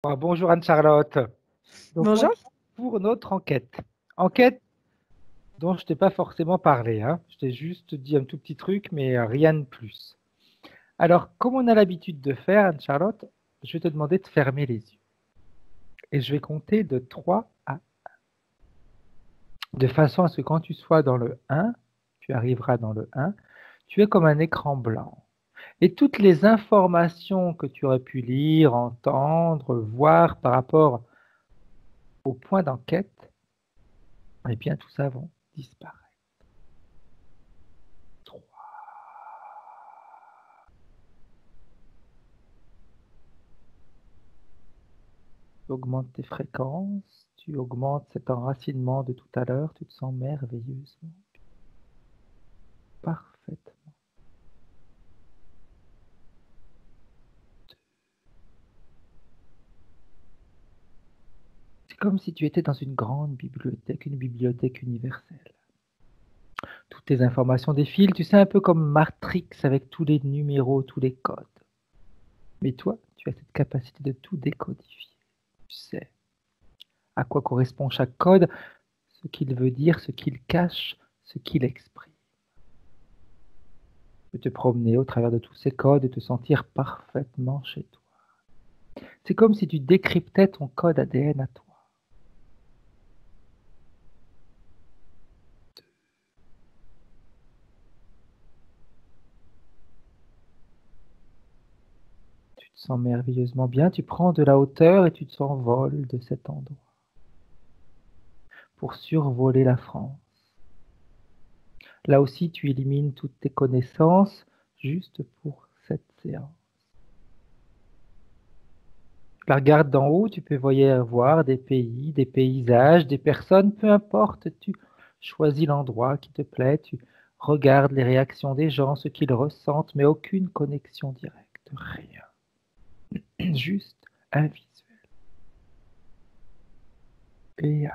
Bonjour Anne-Charlotte. Donc on est Bonjour. pour notre enquête. Enquête dont je t'ai pas forcément parlé, hein. Je t'ai juste dit un tout petit truc, mais rien de plus. Alors, comme on a l'habitude de faire, Anne-Charlotte, je vais te demander de fermer les yeux. Et je vais compter de 3 à 1. De façon à ce que quand tu sois dans le 1, tu arriveras dans le 1, tu es comme un écran blanc. Et toutes les informations que tu aurais pu lire, entendre, voir par rapport au point d'enquête, eh bien, tout ça va disparaître. 3. Tu augmentes tes fréquences, tu augmentes cet enracinement de tout à l'heure, tu te sens merveilleusement bien. Parfaitement. C'est comme si tu étais dans une grande bibliothèque, une bibliothèque universelle. Toutes tes informations défilent, tu sais, un peu comme Matrix avec tous les numéros, tous les codes. Mais toi, tu as cette capacité de tout décodifier. Tu sais à quoi correspond chaque code, ce qu'il veut dire, ce qu'il cache, ce qu'il exprime. Tu peux te promener au travers de tous ces codes et te sentir parfaitement chez toi. C'est comme si tu décryptais ton code ADN à toi. Tu te sens merveilleusement bien, tu prends de la hauteur et tu t'envoles de cet endroit pour survoler la France. Là aussi, tu élimines toutes tes connaissances juste pour cette séance. Tu la regardes d'en haut, tu peux voir des pays, des paysages, des personnes, peu importe, tu choisis l'endroit qui te plaît, tu regardes les réactions des gens, ce qu'ils ressentent, mais aucune connexion directe, rien. Juste un visuel. Et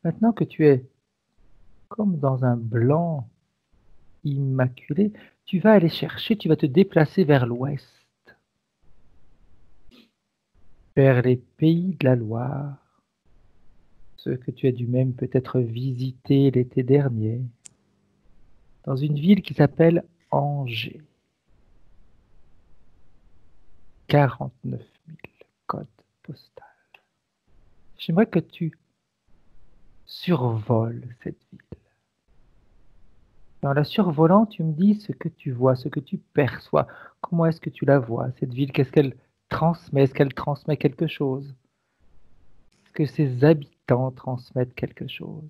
maintenant que tu es comme dans un blanc immaculé, tu vas aller chercher, tu vas te déplacer vers l'ouest, vers les pays de la Loire, ceux que tu as dû même peut-être visiter l'été dernier, dans une ville qui s'appelle Angers. 49 000 codes postaux. J'aimerais que tu survoles cette ville. En la survolant, tu me dis ce que tu vois, ce que tu perçois. Comment est-ce que tu la vois, cette ville? Qu'est-ce qu'elle transmet? Est-ce qu'elle transmet quelque chose? Est-ce que ses habitants transmettent quelque chose?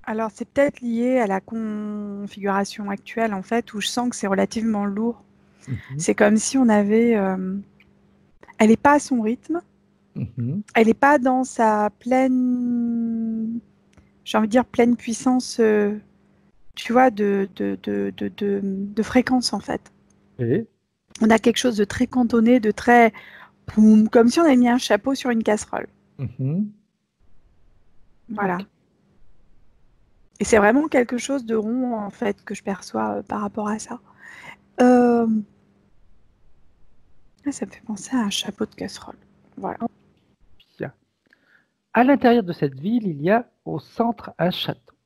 Alors, c'est peut-être lié à la configuration actuelle, en fait, où je sens que c'est relativement lourd. Mhm, C'est comme si on avait... elle n'est pas à son rythme, mhm. elle n'est pas dans sa pleine... J'ai envie de dire pleine puissance, tu vois, de fréquence, en fait. Et On a quelque chose de très cantonné, de très... Poum, comme si on avait mis un chapeau sur une casserole. mhm. Ok. Voilà. Et c'est vraiment quelque chose de rond, en fait, que je perçois par rapport à ça. Euh, Ça me fait penser à un chapeau de casserole. Voilà. Bien. À l'intérieur de cette ville, il y a au centre un château.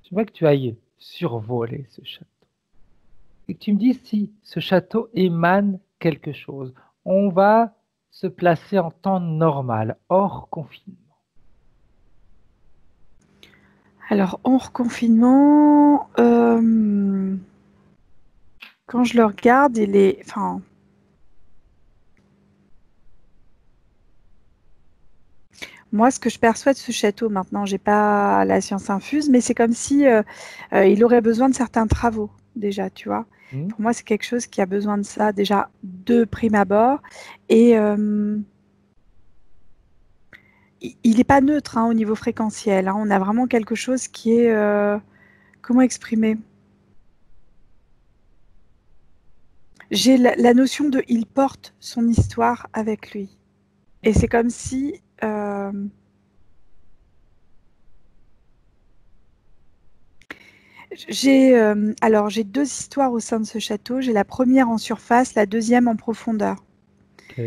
Je voudrais que tu ailles survoler ce château. Et que tu me dises si ce château émane quelque chose. On va se placer en temps normal, hors confinement. Alors, hors confinement, quand je le regarde, il est... Enfin, moi, ce que je perçois de ce château, maintenant, j'ai pas la science infuse, mais c'est comme si il aurait besoin de certains travaux, déjà, tu vois. Hmm. Pour moi, c'est quelque chose qui a besoin de ça, déjà, de prime abord. Et il n'est pas neutre hein, au niveau fréquentiel. Hein. On a vraiment quelque chose qui est... comment exprimer? J'ai la notion de il porte son histoire avec lui. Et c'est comme si j'ai deux histoires au sein de ce château. J'ai la première en surface, la deuxième en profondeur. Ok.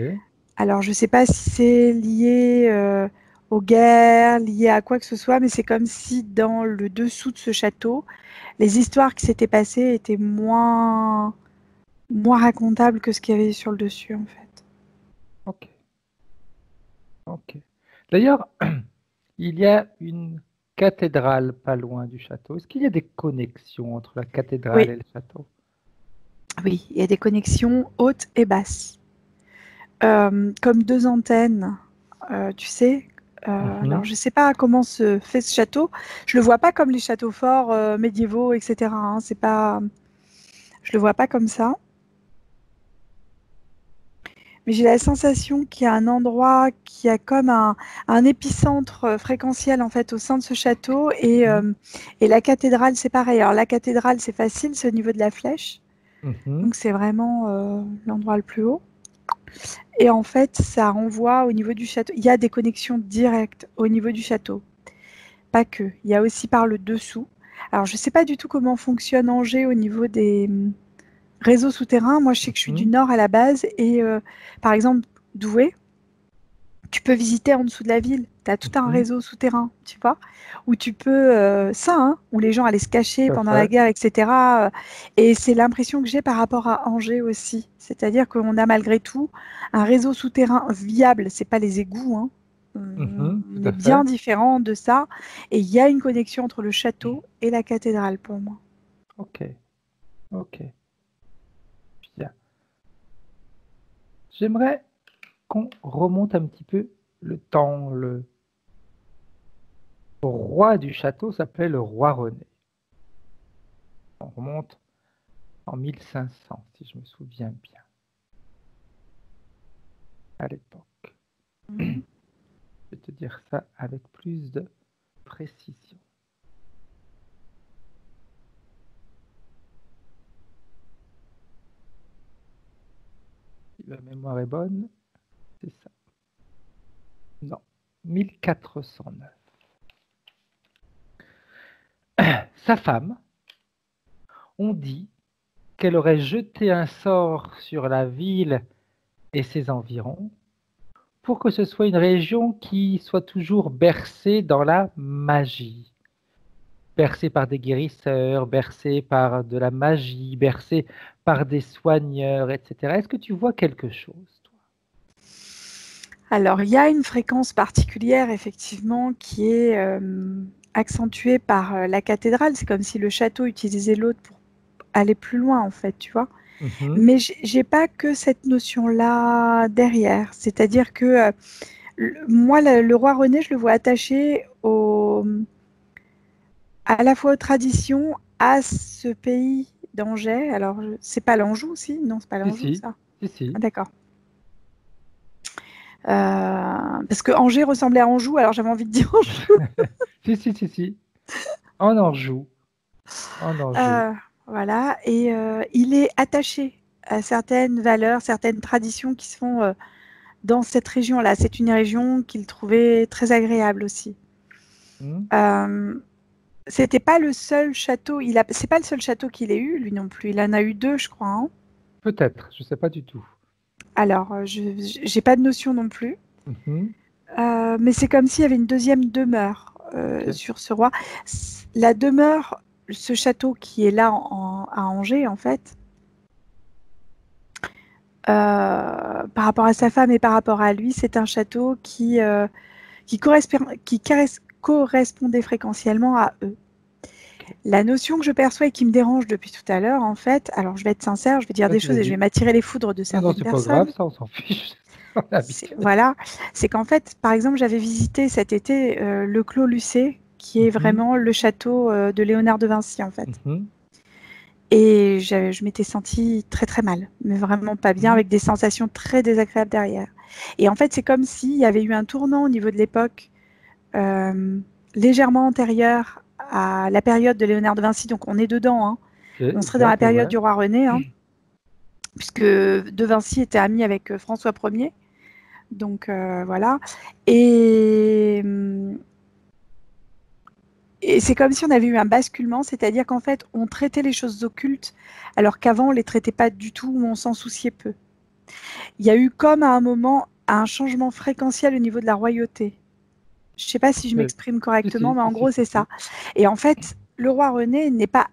Alors, je ne sais pas si c'est lié aux guerres, lié à quoi que ce soit, mais c'est comme si dans le dessous de ce château, les histoires qui s'étaient passées étaient moins racontables que ce qu'il y avait sur le dessus, en fait. Ok. Ok. D'ailleurs, il y a une cathédrale pas loin du château. Est-ce qu'il y a des connexions entre la cathédrale Oui, et le château? oui, il y a des connexions hautes et basses. Comme deux antennes, tu sais. Alors, Mhm. je ne sais pas comment se fait ce château. Je ne le vois pas comme les châteaux forts médiévaux, etc. Hein. C'est pas, je ne le vois pas comme ça. Mais j'ai la sensation qu'il y a un endroit qui a comme un épicentre fréquentiel en fait au sein de ce château Mhm. et la cathédrale c'est pareil. Alors la cathédrale c'est facile, c'est au niveau de la flèche, Mhm. donc c'est vraiment l'endroit le plus haut. Et en fait ça renvoie au niveau du château. Il y a des connexions directes au niveau du château, pas que. Il y a aussi par le dessous. Alors je ne sais pas du tout comment fonctionne Angers au niveau des réseaux souterrains. Moi je sais que je suis du Mhm. nord à la base et par exemple Douai. Tu peux visiter en dessous de la ville. Tu as tout un Mhm. réseau souterrain, tu vois, où tu peux, ça, hein, où les gens allaient se cacher Tout à pendant la fait. guerre, etc. Et c'est l'impression que j'ai par rapport à Angers aussi. C'est-à-dire qu'on a malgré tout un réseau souterrain viable. C'est pas les égouts, hein. Mhm. On Tout est à fait. bien différent de ça. Et il y a une connexion entre le château et la cathédrale pour moi. Ok. Ok. Bien. J'aimerais qu'on remonte un petit peu le temps. Le roi du château s'appelait le roi René. On remonte en 1500, si je me souviens bien, à l'époque. Mhm. Je vais te dire ça avec plus de précision. Si la mémoire est bonne, c'est ça. Non, 1409. Sa femme, on dit qu'elle aurait jeté un sort sur la ville et ses environs pour que ce soit une région qui soit toujours bercée dans la magie. Bercée par des guérisseurs, bercée par de la magie, bercée par des soigneurs, etc. Est-ce que tu vois quelque chose, toi? Alors, il y a une fréquence particulière, effectivement, qui est accentuée par la cathédrale. C'est comme si le château utilisait l'autre pour aller plus loin, en fait, tu vois. Mhm. Mais j'ai pas que cette notion-là derrière. C'est-à-dire que moi, le roi René, je le vois attaché à la fois aux traditions, à ce pays d'Angers. Alors, c'est pas l'Anjou, si? Non, c'est pas Si, l'Anjou, si, ça. si, Ah, si. d'accord. Parce que Angers ressemblait à Anjou, alors j'avais envie de dire Anjou. Si, si, si, si. En Anjou. En Anjou. Euh, voilà, et il est attaché à certaines valeurs, certaines traditions qui se font dans cette région-là. C'est une région qu'il trouvait très agréable aussi. Hmm. Euh, C'était pas le seul château. C'est pas le seul château qu'il ait eu, lui non plus. Il en a eu deux, je crois. Hein. Peut-être, je ne sais pas du tout. Alors, je j'ai pas de notion non plus. Mhm. Mais c'est comme s'il y avait une deuxième demeure Ok. sur ce roi. La demeure, ce château qui est là à Angers, en fait, par rapport à sa femme et par rapport à lui, c'est un château qui correspondait fréquentiellement à eux. Ok. La notion que je perçois et qui me dérange depuis tout à l'heure, en fait, alors je vais être sincère, je vais dire des Vas-y, choses et je vais vas-y. m'attirer les foudres de Non, non, certaines c'est pas grave, personnes. ça, on s'en fiche. On a l'habitude. Voilà, c'est qu'en fait, par exemple, j'avais visité cet été le Clos Lucé, qui est Mhm. vraiment le château de Léonard de Vinci, en fait. Mhm. Et je m'étais sentie très très mal, mais vraiment pas bien, Mhm. avec des sensations très désagréables derrière. Et en fait, c'est comme s'il y avait eu un tournant au niveau de l'époque euh, légèrement antérieur à la période de Léonard de Vinci, donc on est dedans, hein. Ok, On serait dans la exact, ouais, période ouais. du roi René, hein, puisque de Vinci était ami avec François Ier, donc voilà. Et Et c'est comme si on avait eu un basculement, c'est-à-dire qu'en fait, on traitait les choses occultes, alors qu'avant, on les traitait pas du tout, ou on s'en souciait peu. Il y a eu comme à un moment un changement fréquentiel au niveau de la royauté. Je ne sais pas si je Oui. m'exprime Si, correctement, si, mais si, en si, gros, si, c'est si. ça. Et en fait, le roi René n'est pas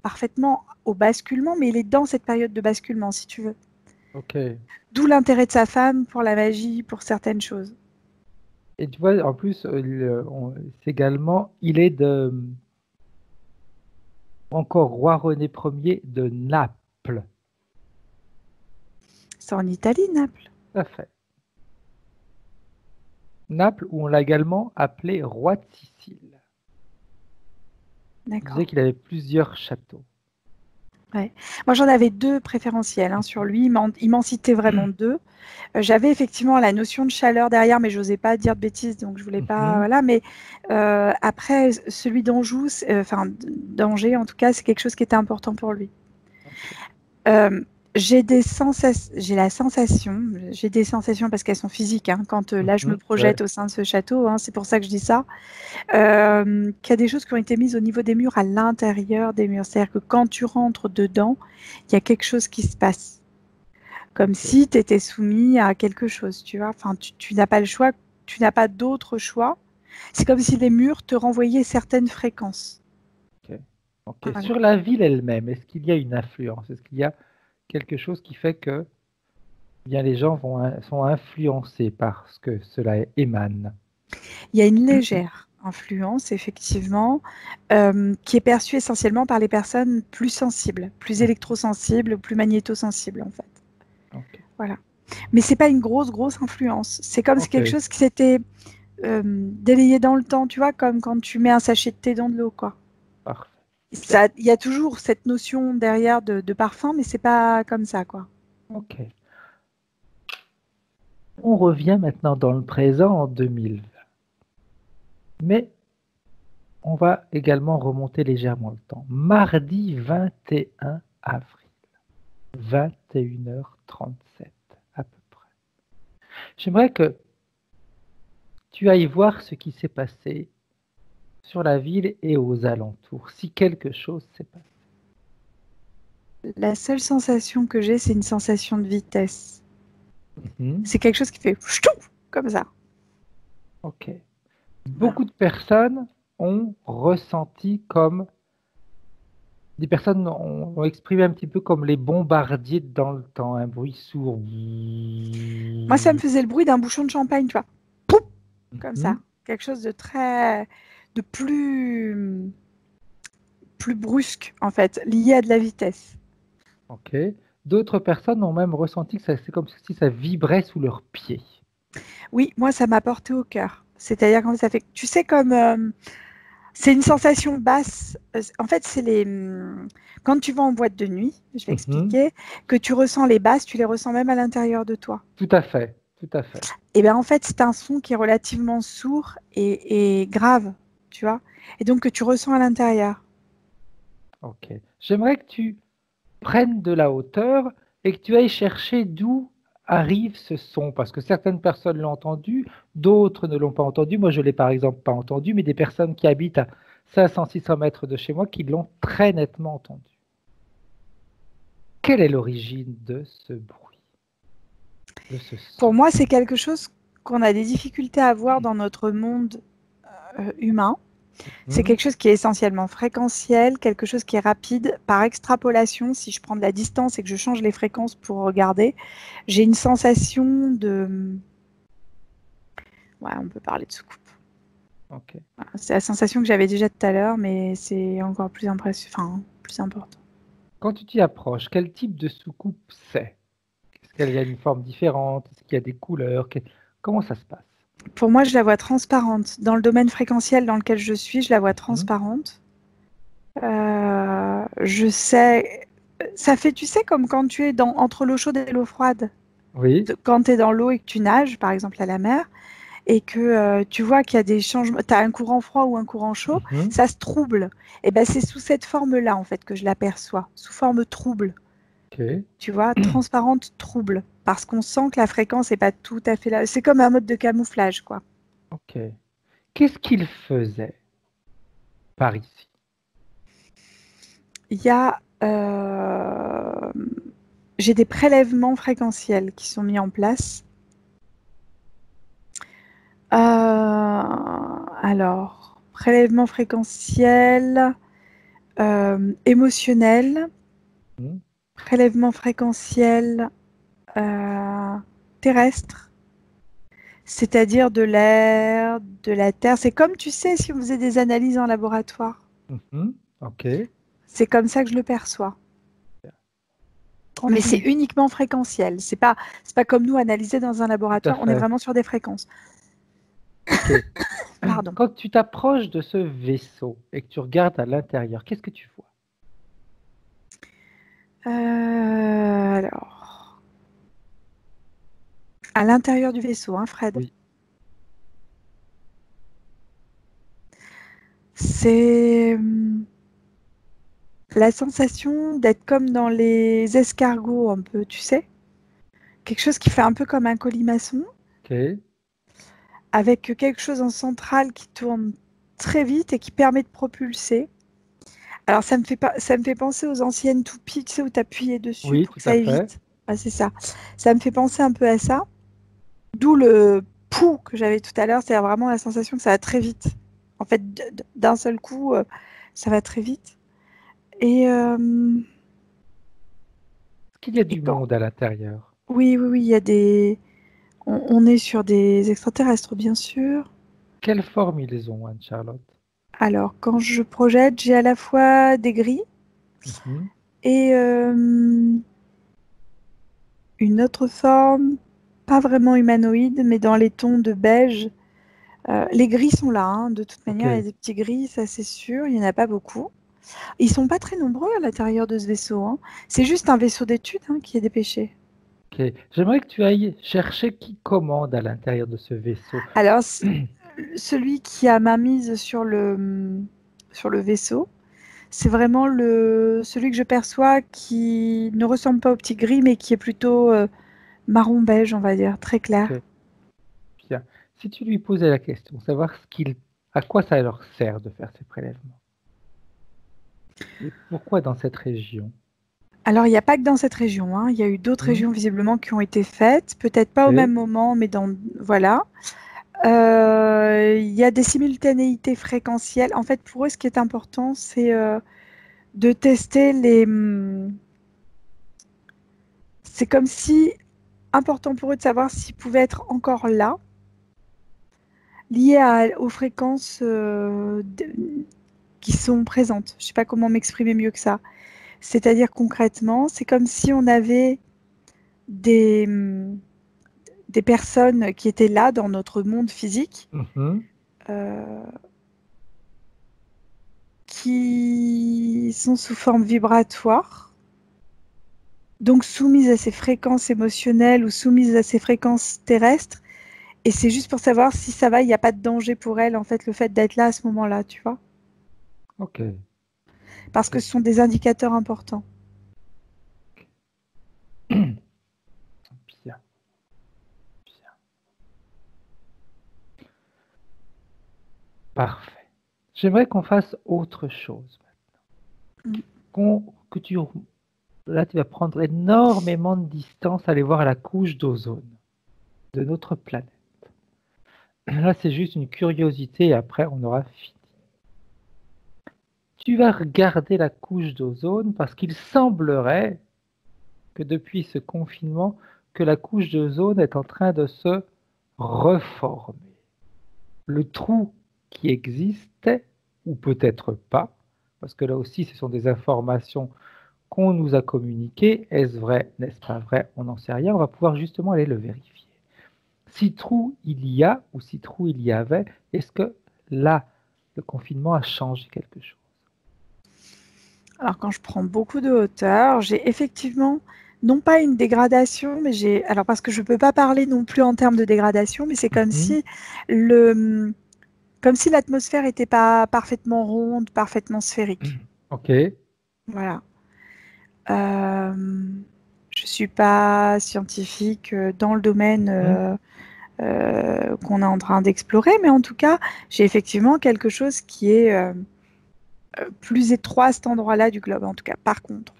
parfaitement au basculement, mais il est dans cette période de basculement, si tu veux. Ok. D'où l'intérêt de sa femme pour la magie, pour certaines choses. Et tu vois, en plus, c'est également, il est encore roi René Ier de Naples. C'est en Italie, Naples. Tout à fait. Naples, où on l'a également appelé roi de Sicile. On disait D'accord. qu'il avait plusieurs châteaux. Ouais. Moi, j'en avais deux préférentiels sur lui. Il m'en citait vraiment deux. J'avais effectivement la notion de chaleur derrière, mais j'osais pas dire de bêtises, donc je voulais pas. Mhm. Voilà. Mais après, celui d'Anjou, enfin d'Angers en tout cas, c'est quelque chose qui était important pour lui. Ok. Euh, j'ai la sensation, j'ai des sensations parce qu'elles sont physiques. Quand là, je me Mhm. Ouais. projette au sein de ce château, c'est pour ça que je dis ça. Qu'il y a des choses qui ont été mises au niveau des murs, à l'intérieur des murs. C'est-à-dire que quand tu rentres dedans, il y a quelque chose qui se passe. Comme Ok. si tu étais soumis à quelque chose, tu vois. Enfin, tu n'as pas le choix, tu n'as pas d'autre choix. C'est comme si les murs te renvoyaient certaines fréquences. Ok. Ok. Voilà. Sur la ville elle-même, est-ce qu'il y a une influence? Est-ce qu'il y a quelque chose qui fait que eh bien, les gens sont influencés par ce que cela émane? Il y a une légère influence, effectivement, qui est perçue essentiellement par les personnes plus sensibles, plus Mhm. électrosensibles, plus magnétosensibles, en fait. Ok. Voilà. Mais c'est pas une grosse influence. C'est comme si Ok. quelque chose qui s'était délayé dans le temps, tu vois, comme quand tu mets un sachet de thé dans de l'eau, quoi. Parfait. Il y a toujours cette notion derrière de parfum, mais c'est pas comme ça, quoi. Ok. On revient maintenant dans le présent en 2000. Mais on va également remonter légèrement le temps. Mardi 21 avril, 21h37 à peu près. J'aimerais que tu ailles voir ce qui s'est passé sur la ville et aux alentours, si quelque chose s'est passé. La seule sensation que j'ai, c'est une sensation de vitesse. Mhm. C'est quelque chose qui fait ch'tou comme ça. Ok. Voilà. Beaucoup de personnes ont ressenti comme des personnes ont exprimé un petit peu comme les bombardiers dans le temps, un bruit sourd. Moi, ça me faisait le bruit d'un bouchon de champagne, tu vois. Poum comme ça. Mhm. Quelque chose de très, de plus brusque, en fait, lié à de la vitesse. Ok. D'autres personnes ont même ressenti que c'est comme si ça vibrait sous leurs pieds. Oui, moi, ça m'a porté au cœur. C'est-à-dire quand ça fait, tu sais, comme c'est une sensation basse. En fait, quand tu vas en boîte de nuit, je vais Mhm. expliquer, que tu ressens les basses, tu les ressens même à l'intérieur de toi. Tout à fait, tout à fait. Et bien, en fait, c'est un son qui est relativement sourd et grave, tu vois, et donc que tu ressens à l'intérieur. Ok. J'aimerais que tu prennes de la hauteur et que tu ailles chercher d'où arrive ce son, parce que certaines personnes l'ont entendu, d'autres ne l'ont pas entendu. Moi, je l'ai par exemple pas entendu, mais des personnes qui habitent à 500-600 mètres de chez moi qui l'ont très nettement entendu. Quelle est l'origine de ce bruit, de ce Pour son? moi, c'est quelque chose qu'on a des difficultés à voir dans notre monde humain. C'est Mhm. quelque chose qui est essentiellement fréquentiel, quelque chose qui est rapide. Par extrapolation, si je prends de la distance et que je change les fréquences pour regarder, j'ai une sensation de... Ouais, on peut parler de soucoupe. Ok. Voilà, c'est la sensation que j'avais déjà tout à l'heure, mais c'est encore plus impressionnant, enfin, plus important. Quand tu t'y approches, quel type de soucoupe c'est? Est-ce qu'elle a une forme différente? Est-ce qu'il y a des couleurs? Comment ça se passe? Pour moi, je la vois transparente. Dans le domaine fréquentiel dans lequel je suis, je la vois Mhm. transparente. Je sais, ça fait, tu sais, comme quand tu es entre l'eau chaude et l'eau froide. Oui. Quand tu es dans l'eau et que tu nages, par exemple à la mer, et que tu vois qu'il y a des changements, tu as un courant froid ou un courant chaud, Mhm. ça se trouble. Et ben c'est sous cette forme-là en fait que je l'aperçois, sous forme trouble. Ok. Tu vois, transparente, trouble, parce qu'on sent que la fréquence n'est pas tout à fait là. C'est comme un mode de camouflage, quoi. Ok. Qu'est-ce qu'il faisait? par ici? Il y a, j'ai des prélèvements fréquentiels qui sont mis en place. Alors, prélèvement fréquentiel, émotionnel, Hmm. prélèvement fréquentiel terrestre, c'est-à-dire de l'air, de la terre. C'est comme, tu sais, si on faisait des analyses en laboratoire. Mhm. Ok. C'est comme ça que je le perçois. Mais c'est Ensuite, uniquement fréquentiel. C'est pas comme nous analyser dans un tout à laboratoire. On est fait. vraiment sur des fréquences. Ok. Pardon. Quand tu t'approches de ce vaisseau et que tu regardes à l'intérieur, qu'est-ce que tu vois? Alors, à l'intérieur du vaisseau, hein, Fred. Oui. C'est la sensation d'être comme dans les escargots, un peu, tu sais. Quelque chose qui fait un peu comme un colimaçon, Ok. avec quelque chose en centrale qui tourne très vite et qui permet de propulser. Alors, ça me fait penser aux anciennes toupies, tu sais, où tu appuyais dessus Oui, pour que tout ça à aille fait. vite. Ah, c'est ça. Ça me fait penser un peu à ça. D'où le pouls que j'avais tout à l'heure, c'est vraiment la sensation que ça va très vite. En fait, d'un seul coup, ça va très vite. Et, Est-ce qu'il y a et du quand... monde à l'intérieur? Oui, oui, oui, il y a des... On est sur des extraterrestres, bien sûr. Quelle forme ils ont, Anne-Charlotte? Alors, quand je projette, j'ai à la fois des gris Mhm. et une autre forme, pas vraiment humanoïde, mais dans les tons de beige. Les gris sont là, hein. De toute Ok. manière, il y a des petits gris, ça c'est sûr, il n'y en a pas beaucoup. Ils sont pas très nombreux à l'intérieur de ce vaisseau, hein. C'est juste un vaisseau d'études, hein, qui est dépêché. Ok. J'aimerais que tu ailles chercher qui commande à l'intérieur de ce vaisseau. Alors, celui qui a ma mise sur le vaisseau, c'est vraiment celui que je perçois qui ne ressemble pas au petit gris, mais qui est plutôt marron beige, on va dire, très clair. Ok. Bien. Si tu lui posais la question, savoir à quoi ça leur sert de faire ces prélèvements et pourquoi dans cette région? Alors, il n'y a pas que dans cette région, hein. Il y a eu d'autres Hmm. régions visiblement qui ont été faites, peut-être pas au Ok. même moment, mais voilà. Il y a des simultanéités fréquentielles. En fait, pour eux, ce qui est important, c'est de tester c'est comme si, important pour eux de savoir s'ils pouvaient être encore là, liés aux fréquences qui sont présentes. Je ne sais pas comment m'exprimer mieux que ça. C'est-à-dire concrètement, c'est comme si on avait des, hum, des personnes qui étaient là dans notre monde physique, Mhm. euh, qui sont sous forme vibratoire, donc soumises à ces fréquences émotionnelles ou soumises à ces fréquences terrestres. Et c'est juste pour savoir si ça va, il n'y a pas de danger pour elles, en fait, le fait d'être là à ce moment-là, tu vois. Ok. Parce que Ok. ce sont des indicateurs importants. Bien. Bien. Parfait. J'aimerais qu'on fasse autre chose. Mm. Que tu, là, tu vas prendre énormément de distance, aller voir la couche d'ozone de notre planète. Là, c'est juste une curiosité et après, on aura fini. Tu vas regarder la couche d'ozone parce qu'il semblerait que depuis ce confinement, que la couche d'ozone est en train de se reformer. Le trou qui existait, ou peut-être pas, parce que là aussi, ce sont des informations qu'on nous a communiquées. Est-ce vrai, n'est-ce pas vrai? On n'en sait rien. On va pouvoir justement aller le vérifier. Si trou il y a, ou si trou il y avait, est-ce que là, le confinement a changé quelque chose? Alors, quand je prends beaucoup de hauteur, j'ai effectivement, non pas une dégradation, mais j'ai. Alors, parce que je ne peux pas parler non plus en termes de dégradation, mais c'est Mhm. le, comme si l'atmosphère n'était pas parfaitement ronde, parfaitement sphérique. Ok. Voilà. Je ne suis pas scientifique dans le domaine Mhm. qu'on est en train d'explorer, mais en tout cas, j'ai effectivement quelque chose qui est plus étroit à cet endroit-là du globe, en tout cas. Par contre,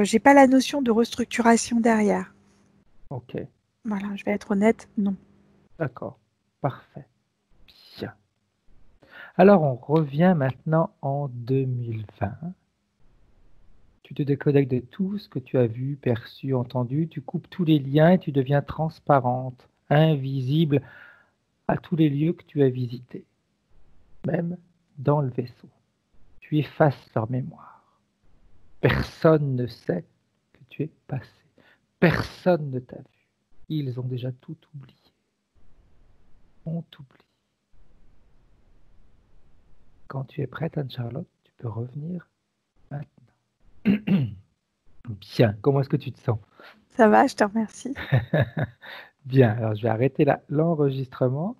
j'ai pas la notion de restructuration derrière. Ok, Voilà, je vais être honnête, non. d'accord, parfait. Bien. Alors, on revient maintenant en 2020. Tu te déconnectes de tout ce que tu as vu, perçu, entendu. Tu coupes tous les liens et tu deviens transparente, invisible à tous les lieux que tu as visités, même dans le vaisseau. Tu effaces leur mémoire. Personne ne sait que tu es passé. Personne ne t'a vu. Ils ont déjà tout oublié. On t'oublie. Quand tu es prête, Anne-Charlotte, tu peux revenir maintenant. Bien, comment est-ce que tu te sens? Ça va, je te remercie. Bien, alors je vais arrêter là l'enregistrement.